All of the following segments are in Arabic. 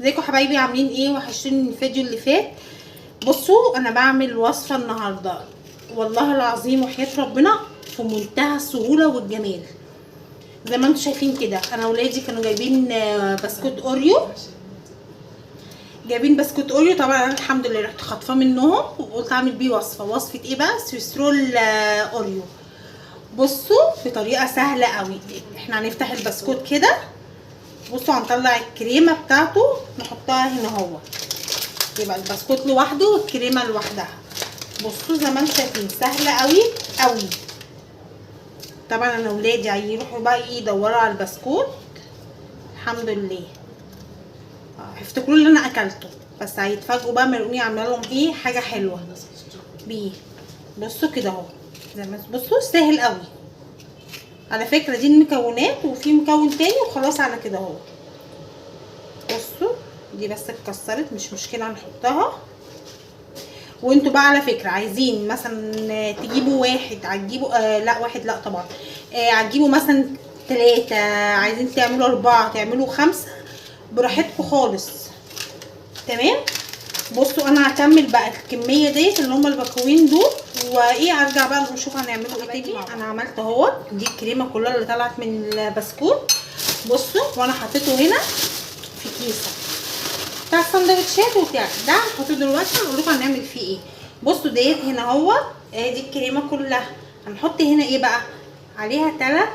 ازيكم حبايبي، عاملين ايه؟ وحشتوني من الفيديو اللي فات. بصوا انا بعمل وصفه النهارده والله العظيم وحياة ربنا في منتهى السهوله والجمال. زي ما انتم شايفين كده، انا ولادي كانوا جايبين بسكوت اوريو. طبعا انا الحمد لله رحت خاطفاه منهم وقلت اعمل بيه وصفه ايه بقى؟ سويسرول اوريو. بصوا بطريقه سهله قوي. احنا هنفتح البسكوت كده، بصوا هنطلع الكريمه بتاعته نحطها هنا اهو، يبقى البسكوت لوحده والكريمه لوحدها. بصوا زي ما انتم شايفين سهله قوي قوي. طبعا انا ولادي هيروحوا بقى يدوروا على البسكوت، الحمد لله هيفتكروا اللي انا اكلته، بس هيتفاجئوا بقى مرقوني عامله لهم ايه حاجه حلوه بيه. بصوا كده اهو، زي ما بصوا سهل قوي. على فكره دي المكونات، وفي مكون تاني وخلاص على كده اهو. بصوا دي بس اتكسرت مش مشكله هنحطها. وانتوا بقى على فكره عايزين مثلا تجيبوا واحد هتجيبوا لا واحد لا طبعا، هتجيبوا مثلا 3، عايزين تعملوا 4 تعملوا 5 براحتكم خالص. تمام. بصوا انا هكمل بقى الكميه ديت اللي هم الباكوين دول، وايه ارجع بقى نشوف هنعملوا ايه تاني. انا عملت اهوت دي الكريمه كلها اللي طلعت من البسكوت. بصوا وانا حطيته هنا في كيسه بتاع السندوتشات وبتاع ده، هحطه دلوقتي هقول لكم هنعمل فيه ايه. بصوا ديت هنا اهو ادي الكريمه كلها. هنحط هنا ايه بقى؟ عليها 3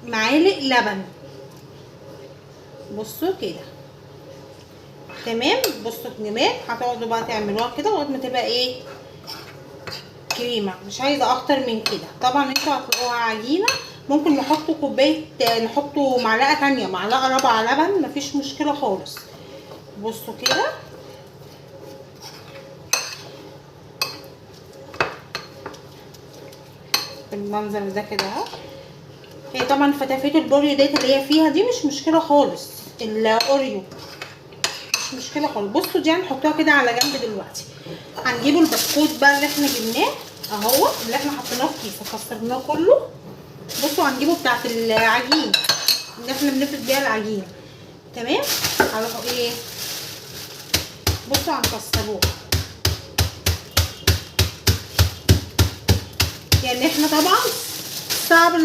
معالق لبن. بصوا كده تمام. بصوا الجمال، هتقعدوا بقى تعملوها كده لغايه ما تبقى ايه كريمه، مش عايزه اكتر من كده. طبعا انتوا هتلاقوها عجينه، ممكن نحطوا كوبايه، نحطوا معلقه تانية، معلقه رابعه لبن، مفيش مشكله خالص. بصوا كده بالمنظر ده كده اهو. هي طبعا فتافيت البوريو ديت اللي هي فيها دي مش مشكله خالص، الاوريو مش مشكله خالص. بصوا دي هنحطوها كده على جنب دلوقتي. هنجيبوا البسكوت بقى اللي احنا جبناه اهو، اللي احنا حطيناه في كيس كسرناه كله. بصوا هنجيبه بتاعت العجين اللي احنا بنفرد بيها العجين. تمام. هنروحوا ايه، بصوا هنكسروه. يعني احنا طبعا صعب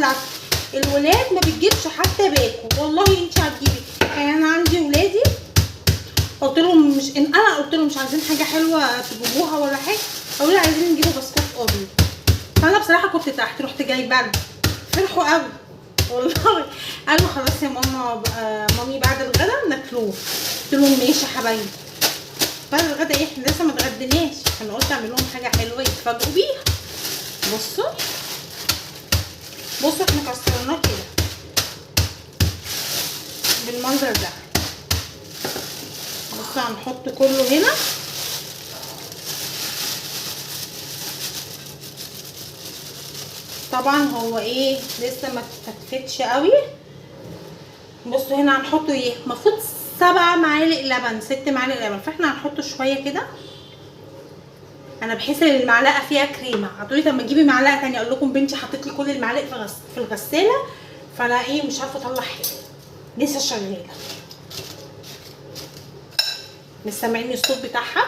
الولاد ما بتجيبش حتى باكو، والله انت هتجيبي. يعني انا عندي ولادي قلت لهم مش ان انا قلت لهم مش عايزين حاجه حلوه تجيبوها ولا حاجه، قالوا لي عايزين نجيبوا بسكوت اوريو. فانا بصراحه كنت تحت رحت جايبه لهم، فرحوا قوي والله. قالوا خلاص يا ماما مامي بعد الغدا ناكلوه. قلت لهم ماشي يا حبايبي. بعد الغدا ايه، احنا لسه ما اتغديناش، فانا قلت اعمل لهم حاجه حلوه يتفاجئوا بيها. بصوا احنا كسرناه كده بالمنظر ده. بصوا هنحط كله هنا. طبعا هو ايه لسه ما اتفتفتش قوي. بصوا هنا هنحطه ايه، المفروض 7 معالق لبن 6 معالق لبن، فاحنا هنحطه شويه كده. انا بحس ان المعلقه فيها كريمه. هتقولي طب ما تجيبي معلقه ثانيه، اقول لكم بنتي حطت لي كل المعالق في الغساله، فانا ايه مش عارفه اطلع حاجه، لسه شغاله. مش سامعين الصوت بتاعها؟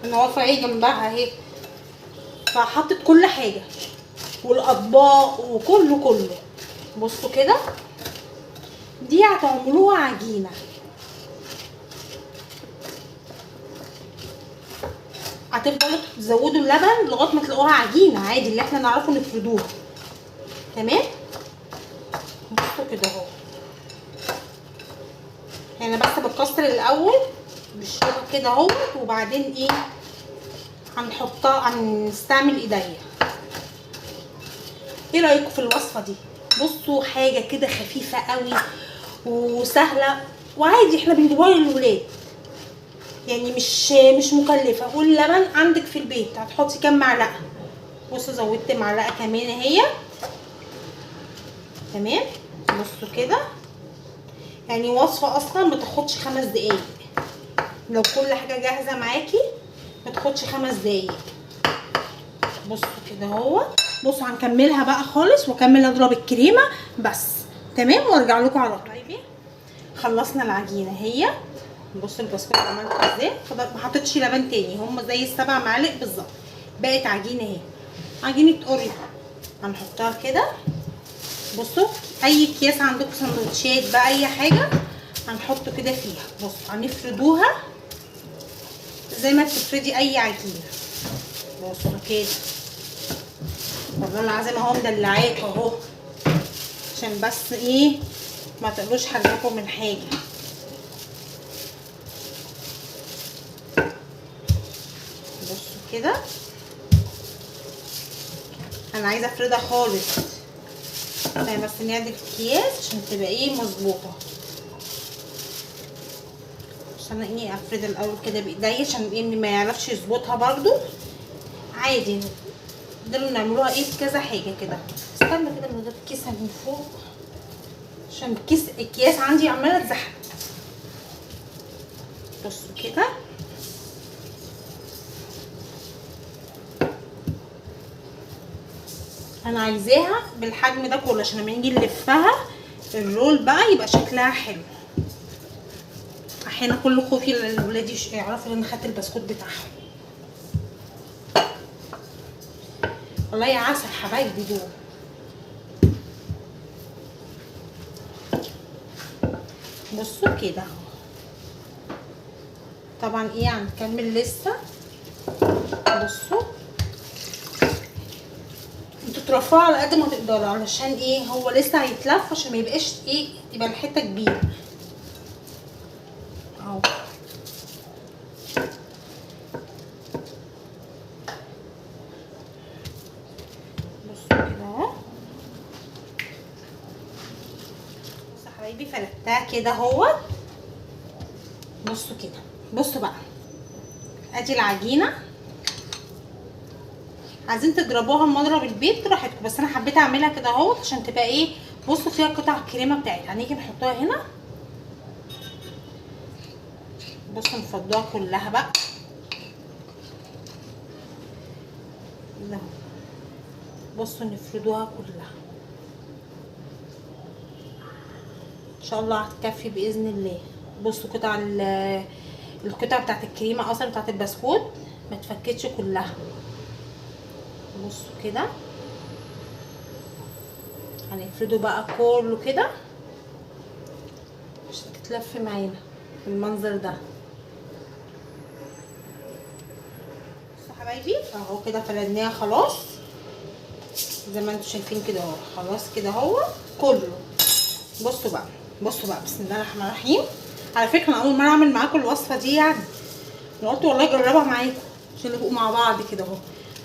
انا واقفه ايه جنبها اهي، فحطت كل حاجه والاطباق وكله. بصوا كده دي هتعملوها عجينه، هتفضلوا تزودوا اللبن لغايه ما تلاقوها عجينه عادي اللي احنا نعرفه نفردوها. تمام. بصوا كده اهو، يعني بس بكسر الاول بالشوكه كده اهو، وبعدين ايه هنحطها، هنستعمل ايديا. ايه رايكم في الوصفه دي؟ بصوا حاجه كده خفيفه قوي وسهله وعادي، احنا بنجيبوها للولاد، يعني مش مكلفه. واللبن عندك في البيت هتحطي كام معلقه. بصوا زودت معلقه كمان اهي. تمام. بصوا كده، يعني وصفه اصلا ما تاخدش 5 دقايق، لو كل حاجه جاهزه معاكي ما تاخدش 5 دقايق. بصوا كده اهو، بصوا هنكملها بقى خالص واكمل اضرب الكريمه بس. تمام وارجع لكم على طول. خلصنا العجينه اهي. بصوا البسكوت عملته ازاي. ما حطيتش لبن تاني، هم زي السبع معالق بالظبط. بقت عجينه اهي، عجينه اوريو. هنحطها كده. بصوا اي اكياس عندكم سندوتشات بقى اي حاجه هنحطه كده فيها. بصوا هنفردوها زي ما بتفردي اي عجينه. بصوا كده والله العظيم اهو مدلعاك اهو، عشان بس ايه ما تقلوش حاجتكم من حاجه. بصوا كده انا عايزه افردها خالص بس نعدل الكياس عشان تبقى ايه مظبوطه. عشان ايه افرد الاول كده بايديا عشان ايه ما يعرفش يظبطها برضو عادي. نقدروا نعملوها ايه بكذا حاجه كده. استنى كده من غير الكيسه من فوق عشان الكياس عندي عماله تزحلق. بصوا كده انا عايزاها بالحجم ده كله عشان لما نيجي نلفها الرول بقى يبقى شكلها حلو. احيانا كل خوفي الولاد يعرفوا ان انا خدت البسكوت بتاعهم. والله يا عسل حبايبي دول. بصوا كده طبعا ايه هنكمل لسه. بصوا انتوا ترفعوا على قد ما تقدروا علشان ايه هو لسه هيتلف عشان ما يبقاش ايه يبقى الحته كبيره اهو. بصوا كده اهو. بصوا يا حبايبي فردتها كده اهوت. بصوا كده. بصوا بقى ادي العجينه. عايزين تضربوها بمضرب البيت براحتكم بس انا حبيت اعملها كده اهوت عشان تبقى ايه. بصوا فيها قطع الكريمه بتاعتها. هنيجي نحطها هنا. بصوا نفضوها كلها بقى كده. بصوا نفردوها كلها ان شاء الله هتكفي باذن الله. بصوا القطع بتاعت الكريمه اصلا بتاعت البسكوت ما اتفكتش كلها. بصوا كده هنفرده بقى كله كده عشان تتلف معانا بالمنظر ده. بصوا حبايبي اهو كده فردناها خلاص زي ما انتم شايفين كده اهو. خلاص كده اهو كله. بصوا بقى بسم الله الرحمن الرحيم. على فكره انا اول مره اعمل معاكم الوصفه دي يعني. انا قلت والله اجربها معاكم عشان نبقوا مع بعض كده اهو.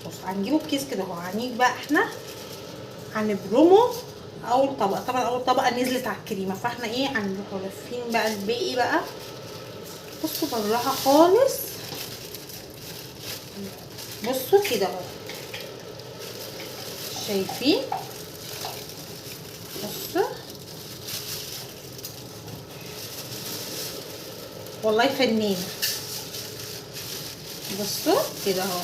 بصوا هنجيبه بكيس كده اهو. هنيجي بقى احنا هنبرمه اول طبقه. طبعا اول طبقه نزلت على الكريمه فاحنا ايه هنروح لافين بقى الباقي بقى. بصوا بالراحه خالص. بصوا كده اهو شايفين. بصوا والله فنانه. بصوا كده اهو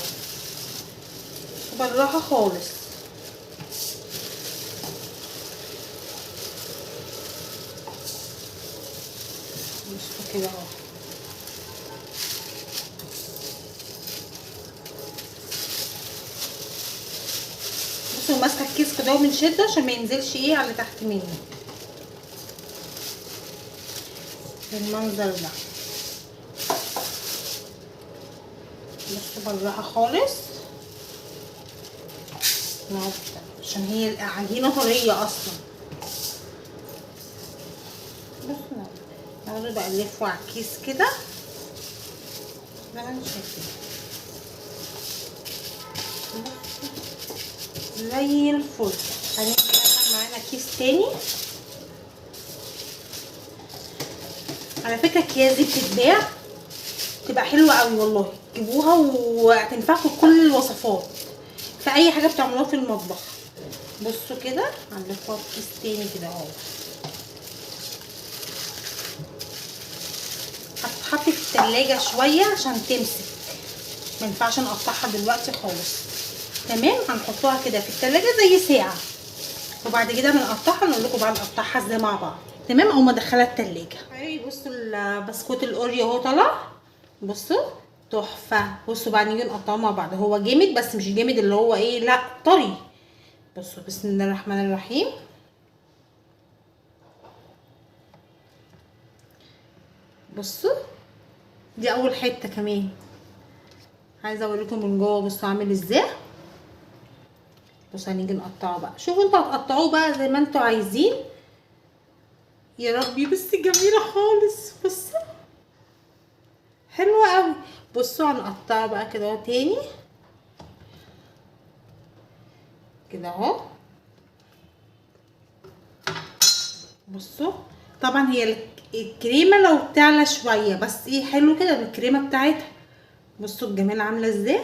بالراحه خالص. بصوا كده اهو. بصوا ماسكه الكيس كده من شده عشان ما ينزلش ايه على تحت منه بالمنظر ده. بصوا بالراحه خالص عشان هي العجينه طريه اصلا. بصوا نقعد بقى نلفه على الكيس كده زي ما انتم شايفين. زي الفل. هنيجي مثلا معانا كيس تاني. على فكره الكياس دي بتتباع تبقى حلوه قوي والله. جيبوها وهتنفعكم كل الوصفات في اي حاجه بتعملوها في المطبخ. بصوا كده هنلفها في كيس تاني كده اهو. هتتحط في التلاجة شويه عشان تمسك. ما ينفعش نقطعها دلوقتي خالص. تمام. هنحطها كده في التلاجة زي ساعة، وبعد كده بنقطعها نقول لكم بقى نقطعها ازاي مع بعض. تمام. او ما ادخلها التلاجة. بصوا البسكوت الاوريو اهو طلع، بصوا تحفه. بصوا بقى نيجي نقطعه مع بعض. هو جامد بس مش جامد اللي هو ايه، لا طري. بصوا بسم الله الرحمن الرحيم. بصوا دي اول حته. كمان عايزه اوريكم من جوه بصوا عامل ازاي. بصوا هنيجي نقطعه بقى. شوفوا انتوا هتقطعوه بقى زي ما انتوا عايزين. يا ربي بس جميله خالص. بصوا حلوه قوي. بصوا هنقطعه بقى كده اهو تاني كده اهو. بصوا طبعا هي الكريمه لو بتعلى شويه بس ايه حلو كده بالكريمه بتاعتها. بصوا الجمال عامله ازاي.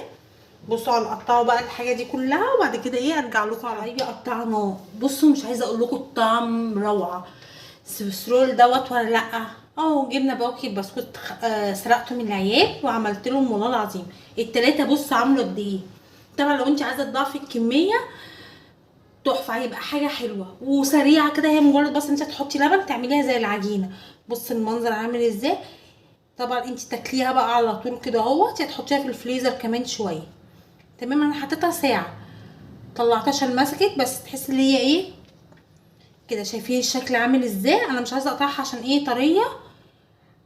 بصوا هنقطعوا بقى الحاجه دي كلها وبعد كده ايه ارجع لكم على ايه قطعناه. بصوا مش عايزه اقول لكم الطعم روعه. السويسرول دوت ولا لا. جبنا باقي بسكوت سرقته من العيال وعملت لهم والله العظيم التلاته. بصوا عامله قد ايه. طبعا لو انت عايزه تضاعفي الكميه تحفه، هيبقى حاجه حلوه وسريعه كده. هي مجرد بس انت تحطي لبن تعمليها زي العجينه. بص المنظر عامل ازاي. طبعا انت تاكليها بقى على طول كده اهوت، هتحطيها في الفريزر كمان شويه. تمام. انا حطيتها ساعه طلعتها عشان مسكت بس تحس ان هي ايه كده. شايفين الشكل عامل ازاي. انا مش عايزه اقطعها عشان ايه طريه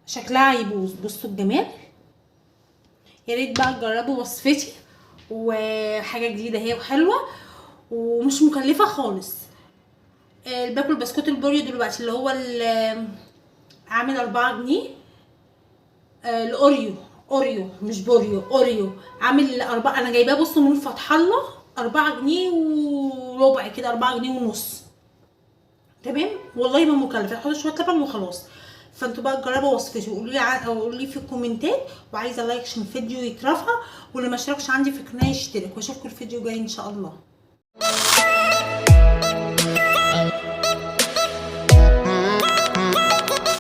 شكلها هيبوظ. بصوا الجمال. يا ريت بقى تجربوا وصفتي وحاجه جديده هي وحلوه ومش مكلفه خالص. باكل بسكوت البوريو دلوقتي اللي هو عامل 4 جنيه. الاوريو مش بوريو، اوريو عامل 4. انا جايباه بصوا من فتح الله 4 جنيه وربع كده، 4 جنيه ونص. تمام والله ما مكلف. هحط شويه لبن وخلاص. فانتوا بقى تجربوا وصفتي وقولوا لي في الكومنتات. وعايزه لايك عشان الفيديو يترفع، واللي ما اشتركش عندي في القناه يشترك. واشوفكم الفيديو جاي ان شاء الله.